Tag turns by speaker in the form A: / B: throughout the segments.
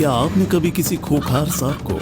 A: क्या आपने कभी किसी खूंखार सांप को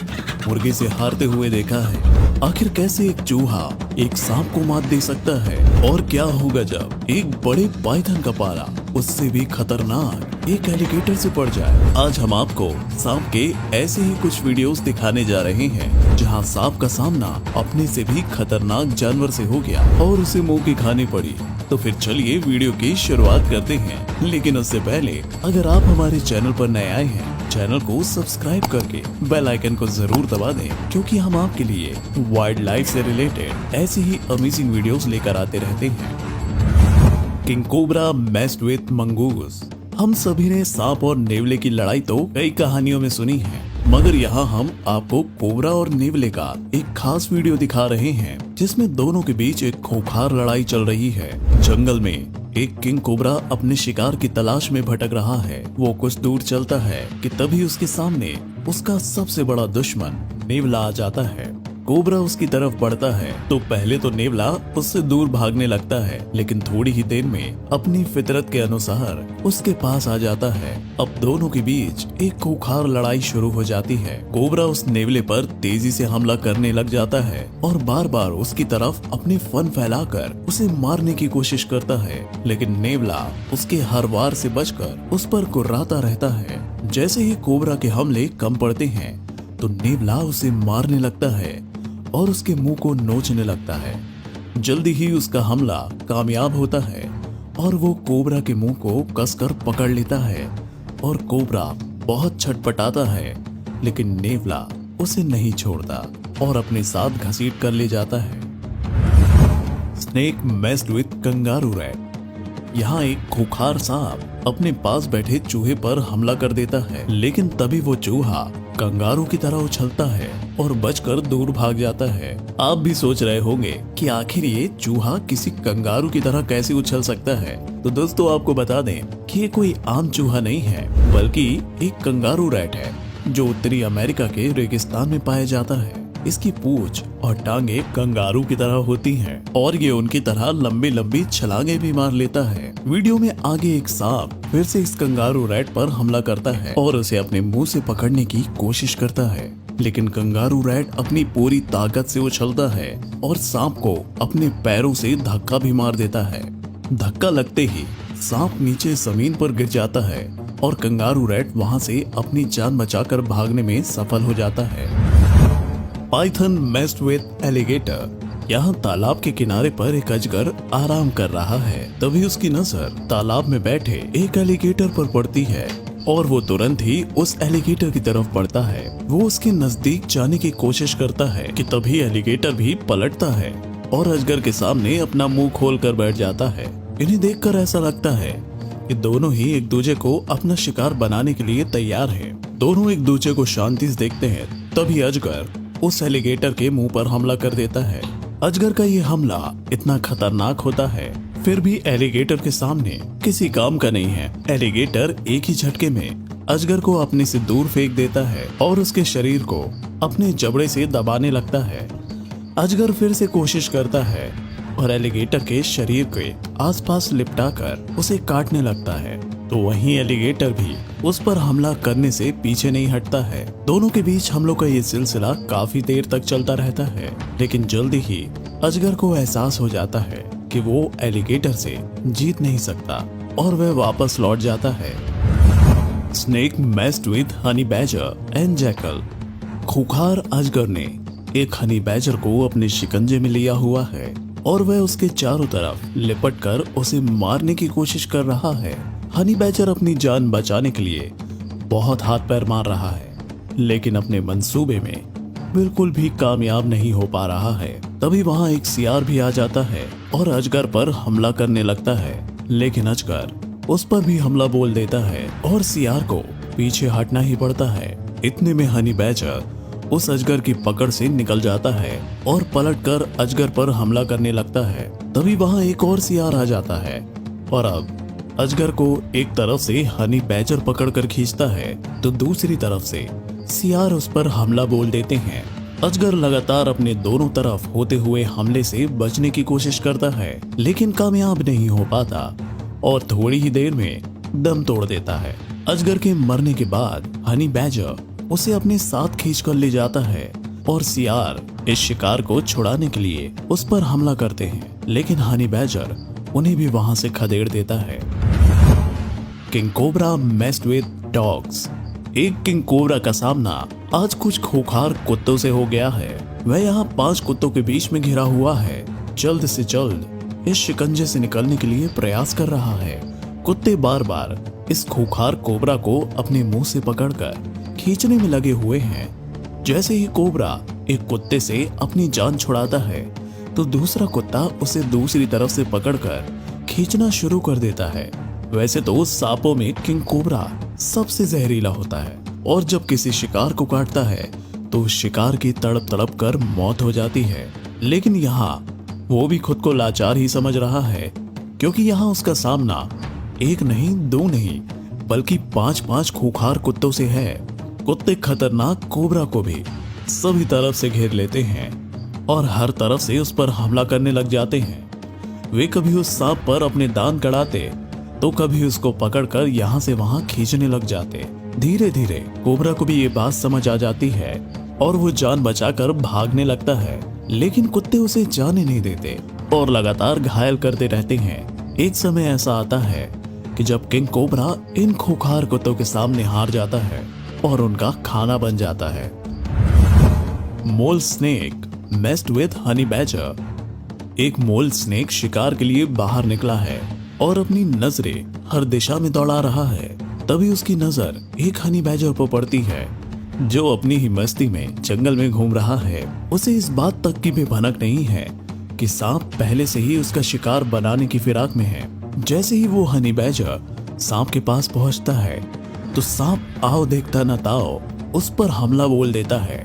A: मुर्गी से हारते हुए देखा है? आखिर कैसे एक चूहा एक सांप को मात दे सकता है? और क्या होगा जब एक बड़े पाइथन का पाला उससे भी खतरनाक एक एलिगेटर से पड़ जाए? आज हम आपको सांप के ऐसे ही कुछ वीडियोस दिखाने जा रहे हैं जहां सांप का सामना अपने से भी खतरनाक जानवर से हो गया और उसे मुंह की खानी पड़ी। तो फिर चलिए वीडियो की शुरुआत करते हैं, लेकिन उससे पहले अगर आप हमारे चैनल पर नए आए हैं, चैनल को सब्सक्राइब करके बेल आइकन को जरूर दबा दें, क्योंकि हम आपके लिए वाइल्ड लाइफ से रिलेटेड ऐसी ही अमेजिंग वीडियोस लेकर आते रहते हैं। King cobra messed with mongoose. हम सभी ने सांप और नेवले की लड़ाई तो कई कहानियों में सुनी है, मगर यहाँ हम आपको कोबरा और नेवले का एक खास वीडियो दिखा रहे हैं जिसमें दोनों के बीच एक खूंखार लड़ाई चल रही है। जंगल में एक किंग कोबरा अपने शिकार की तलाश में भटक रहा है। वो कुछ दूर चलता है कि तभी उसके सामने उसका सबसे बड़ा दुश्मन नेवला आ जाता है। कोबरा उसकी तरफ बढ़ता है तो पहले तो नेवला उससे दूर भागने लगता है, लेकिन थोड़ी ही देर में अपनी फितरत के अनुसार उसके पास आ जाता है। अब दोनों के बीच एक खूंखार लड़ाई शुरू हो जाती है। कोबरा उस नेवले पर तेजी से हमला करने लग जाता है और बार बार उसकी तरफ अपने फन फैलाकर उसे मारने की कोशिश करता है, लेकिन नेवला उसके हर वार से बचकर उस पर कुर्राता रहता है। जैसे ही कोबरा के हमले कम पड़ते हैं तो नेवला उसे मारने लगता है और उसके मुंह को नोचने लगता है। जल्दी ही उसका हमला कामयाब होता है और वो कोबरा के मुंह को कसकर पकड़ लेता है और कोबरा बहुत छटपटाता है, लेकिन नेवला उसे नहीं छोड़ता और अपने साथ घसीट कर ले जाता है। Snake messed with kangaroo rat. यहाँ एक खूंखार सांप अपने पास बैठे चूहे पर हमला कर देता है, लेकिन तभी वो चूहा कंगारू की तरह उछलता है और बचकर दूर भाग जाता है। आप भी सोच रहे होंगे कि आखिर ये चूहा किसी कंगारू की तरह कैसे उछल सकता है? तो दोस्तों आपको बता दें कि ये कोई आम चूहा नहीं है, बल्कि एक कंगारू रैट है जो उत्तरी अमेरिका के रेगिस्तान में पाया जाता है। इसकी पूंछ और टांगे कंगारू की तरह होती हैं और ये उनकी तरह लंबी लंबी छलांगे भी मार लेता है। वीडियो में आगे एक सांप फिर से इस कंगारू रैट पर हमला करता है और उसे अपने मुंह से पकड़ने की कोशिश करता है, लेकिन कंगारू रैट अपनी पूरी ताकत से उछलता है और सांप को अपने पैरों से धक्का भी मार देता है। धक्का लगते ही सांप नीचे जमीन पर गिर जाता है और कंगारू रैट वहां से अपनी जान बचाकर भागने में सफल हो जाता है। Python messed with alligator. यहाँ तालाब के किनारे पर एक अजगर आराम कर रहा है, तभी उसकी नजर तालाब में बैठे एक एलिगेटर पर पड़ती है और वो तुरंत ही उस एलिगेटर की तरफ बढ़ता है। वो उसके नजदीक जाने की कोशिश करता है कि तभी एलिगेटर भी पलटता है और अजगर के सामने अपना मुंह खोल कर बैठ जाता है। इन्हें देखकर ऐसा लगता है कि दोनों ही एक दूसरे को अपना शिकार बनाने के लिए तैयार हैं। दोनों एक दूसरे को शांति से देखते हैं, तभी अजगर उस एलिगेटर के मुंह पर हमला कर देता है। अजगर का ये हमला इतना खतरनाक होता है, फिर भी एलिगेटर के सामने किसी काम का नहीं है। एलिगेटर एक ही झटके में अजगर को अपने से दूर फेंक देता है और उसके शरीर को अपने जबड़े से दबाने लगता है। अजगर फिर से कोशिश करता है और एलिगेटर के शरीर के आसपास लिपटाकर उसे काटने लगता है, तो वहीं एलिगेटर भी उस पर हमला करने से पीछे नहीं हटता है। दोनों के बीच हमलों का ये सिलसिला काफी देर तक चलता रहता है, लेकिन जल्दी ही अजगर को एहसास हो जाता है कि वो एलिगेटर से जीत नहीं सकता और वह वापस लौट जाता है। Snake messed with honey badger and jackal. खूंखार अजगर ने एक हनी बैजर को अपने शिकंजे में लिया हुआ है और वह उसके चारों तरफ लिपटकर उसे मारने की कोशिश कर रहा है। हनी बैजर अपनी जान बचाने के लिए बहुत हाथ पैर मार रहा है, लेकिन अपने मंसूबे में बिल्कुल भी कामयाब नहीं हो पा रहा है। तभी वहां एक सियार भी आ जाता है और अजगर पर हमला करने लगता है, लेकिन अजगर उस पर भी हमला बोल देता है और सियार को पीछे हटना ही पड़ता है। इतने में हनी बैजर उस अजगर की पकड़ से निकल जाता है और पलटकर अजगर पर हमला करने लगता है। तभी वहां एक और सियार आ जाता है और अब अजगर को एक तरफ से हनी बैजर पकड़कर खींचता है तो दूसरी तरफ से सियार उस पर हमला बोल देते हैं। अजगर लगातार अपने दोनों तरफ होते हुए हमले से बचने की कोशिश करता है, लेकिन कामयाब नहीं हो पाता और थोड़ी ही देर में दम तोड़ देता है। अजगर के मरने के बाद हनी बैजर उसे अपने साथ खींचकर ले जाता है और सियार इस शिकार को छुड़ाने के लिए उस पर हमला करते हैं, लेकिन हनी बैजर उन्हें भी वहां से खदेड़ देता है। King cobra messed with dogs. एक किंग कोबरा का सामना आज कुछ खूंखार कुत्तों से हो गया है। वह यहाँ 5 कुत्तों के बीच में घिरा हुआ है, जल्द से जल्द इस शिकंजे से निकलने के लिए प्रयास कर रहा है। कुत्ते बार बार इस खूंखार कोबरा को अपने मुंह से पकड़कर खींचने में लगे हुए हैं। जैसे ही कोबरा एक कुत्ते से अपनी जान छुड़ाता है तो दूसरा कुत्ता उसे दूसरी तरफ से पकड़कर खींचना शुरू कर देता है। वैसे तो सांपों में किंग कोबरा सबसे जहरीला होता है और जब किसी शिकार को काटता है तो उस शिकार की तड़प तड़प कर मौत हो जाती है, लेकिन यहाँ वो भी खुद को लाचार ही समझ रहा है, क्योंकि यहाँ उसका सामना एक नहीं, 2 नहीं, बल्कि 5 खूंखार कुत्तों से है। कुत्ते खतरनाक कोबरा को भी सभी तरफ से घेर लेते हैं और हर तरफ से उस पर हमला करने लग जाते हैं। वे कभी उस सांप पर अपने दांत गड़ाते तो कभी उसको पकड़कर यहाँ से वहां खींचने लग जाते। धीरे धीरे कोबरा को भी ये बात समझ आ जाती है और वो जान बचाकर भागने लगता है, लेकिन कुत्ते उसे जाने नहीं देते और लगातार घायल करते रहते हैं। एक समय ऐसा आता है कि जब किंग कोबरा इन खूंखार कुत्तों के सामने हार जाता है और उनका खाना बन जाता है। Mole snake messed with honey badger. एक मोल स्नेक शिकार के लिए बाहर निकला है और अपनी नजरें हर दिशा में दौड़ा रहा है। तभी उसकी नजर एक हनी बैजर पर पड़ती है, जो अपनी ही मस्ती में जंगल में घूम रहा है। उसे इस बात तक की भी भनक नहीं है कि सांप पहले से ही उसका शिकार बनाने की फिराक में है। जैसे ही वो हनी बैजर सांप के पास पहुंचता है तो सांप आओ देखता न ताओ उस पर हमला बोल देता है।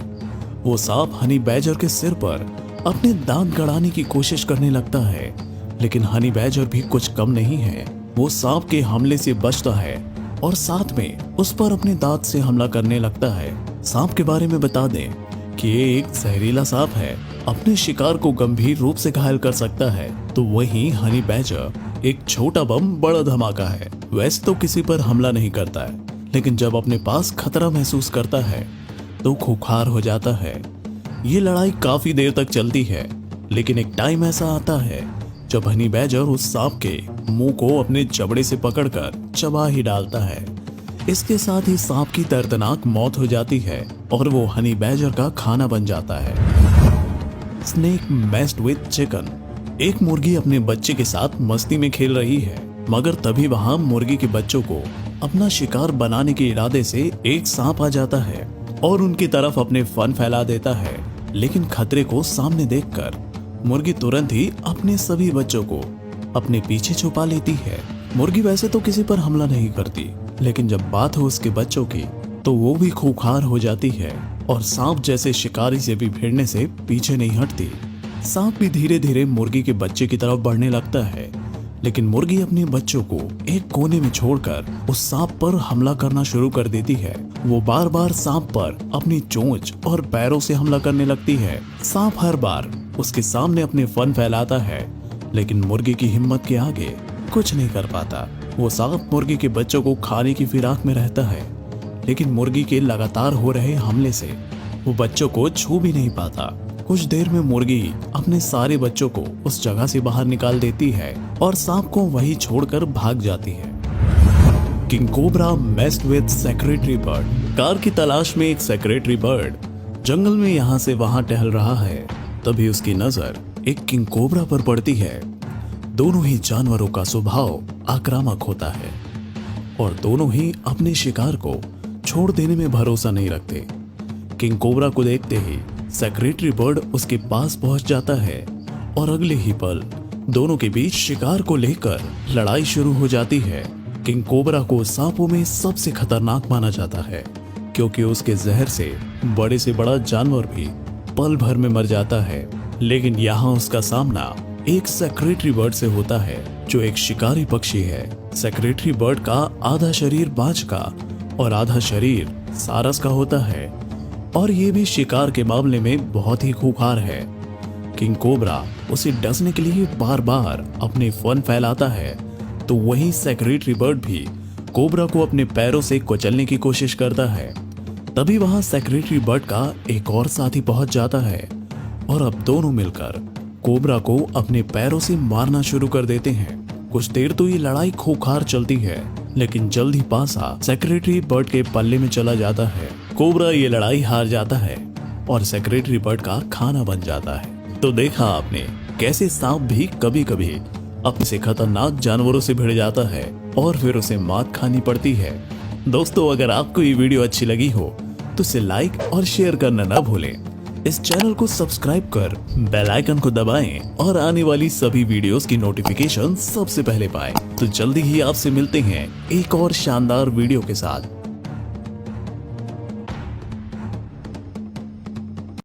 A: वो सांप हनी बैजर के सिर पर अपने दांत गड़ाने की कोशिश करने लगता है, लेकिन हनी बैजर भी कुछ कम नहीं है। वो सांप के हमले से बचता है और साथ में उस पर अपने दांत से हमला करने लगता है। सांप के बारे में बता दें कि ये एक जहरीला सांप है, अपने शिकार को गंभीर रूप से घायल कर सकता है। तो वहीं हनी बैजर एक छोटा बम बड़ा धमाका है। वैसे तो किसी पर हमला नहीं करता है, लेकिन जब अपने पास खतरा महसूस करता है तो खूंखार हो जाता है। ये लड़ाई काफी देर तक चलती है, लेकिन एक टाइम ऐसा आता है जब हनी बैजर उस सांप के मुंह को अपने जबड़े से पकड़कर चबा ही डालता है। इसके साथ ही सांप की दर्दनाक मौत हो जाती है और वो हनी बैजर का खाना बन जाता है। Snake messed with chicken. एक मुर्गी अपने बच्चे के साथ मस्ती में खेल रही है, मगर तभी वहां मुर्गी के बच्चों को अपना शिकार बनाने के इरादे से एक सांप आ जाता है और उनकी तरफ अपने फन फैला देता है। लेकिन खतरे को सामने देखकर मुर्गी तुरंत ही अपने सभी बच्चों को अपने पीछे छुपा लेती है। मुर्गी वैसे तो किसी पर हमला नहीं करती, लेकिन जब बात हो उसके बच्चों की तो वो भी खूंखार हो जाती है और सांप जैसे शिकारी से भी भिड़ने से पीछे नहीं हटती। सांप भी धीरे धीरे मुर्गी के बच्चे की तरफ बढ़ने लगता है, लेकिन मुर्गी अपने बच्चों को एक कोने में छोड़कर उस सांप पर हमला करना शुरू कर देती है। वो बार बार सांप पर अपनी चोंच और पैरों से हमला करने लगती है। सांप हर बार उसके सामने अपने फन फैलाता है, लेकिन मुर्गी की हिम्मत के आगे कुछ नहीं कर पाता। वो सांप मुर्गी के बच्चों को खाने की फिराक में रहता है, लेकिन मुर्गी के लगातार हो रहे हमले से वो बच्चों को छू भी नहीं पाता। कुछ देर में मुर्गी अपने सारे बच्चों को उस जगह से बाहर निकाल देती है और सांप को वहीं छोड़कर भाग जाती है। King cobra messed with secretary bird. Car की तलाश में एक सेक्रेटरी बर्ड जंगल में यहाँ से वहां टहल रहा है। तभी उसकी नजर एक किंग कोबरा पर पड़ती है। दोनों ही जानवरों का स्वभाव आक्रामक होता है और दोनों ही अपने शिकार को छोड़ देने में भरोसा नहीं रखते। किंग कोबरा को देखते ही सेक्रेटरी बर्ड उसके पास पहुंच जाता है और अगले ही पल दोनों के बीच शिकार को लेकर लड़ाई शुरू हो जाती है। किंग कोबरा को सांपों में सबसे खतरनाक माना जाता है, क्योंकि उसके जहर से बड़ा जानवर भी पल भर में मर जाता है। लेकिन यहाँ उसका सामना एक सेक्रेटरी बर्ड से होता है, जो एक शिकारी पक्षी है। सेक्रेटरी बर्ड का आधा शरीर बाज का और आधा शरीर सारस का होता है और ये भी शिकार के मामले में बहुत ही खूंखार है। किंग कोबरा उसे डसने के लिए बार बार अपने फन फैलाता है, तो वही सेक्रेटरी बर्ड भी कोबरा को अपने पैरों से कुचलने की कोशिश करता है। तभी वहां सेक्रेटरी बर्ड का एक और साथी पहुंच जाता है और अब दोनों मिलकर कोबरा को अपने पैरों से मारना शुरू कर देते हैं। कुछ देर तो ये लड़ाई खूंखार चलती है, लेकिन जल्द ही पासा सेक्रेटरी बर्ड के पल्ले में चला जाता है। कोबरा ये लड़ाई हार जाता है और सेक्रेटरी बर्ड का खाना बन जाता है। तो देखा आपने कैसे सांप भी कभी कभी अपने से खतरनाक जानवरों से भिड़ जाता है और फिर उसे मात खानी पड़ती है। दोस्तों, अगर आपको ये वीडियो अच्छी लगी हो तो इसे लाइक और शेयर करना ना भूलें। इस चैनल को सब्सक्राइब कर बेल आइकन को दबाएं और आने वाली सभी वीडियोस की नोटिफिकेशन सबसे पहले पाएं। तो जल्दी ही आपसे मिलते हैं एक और शानदार वीडियो के साथ।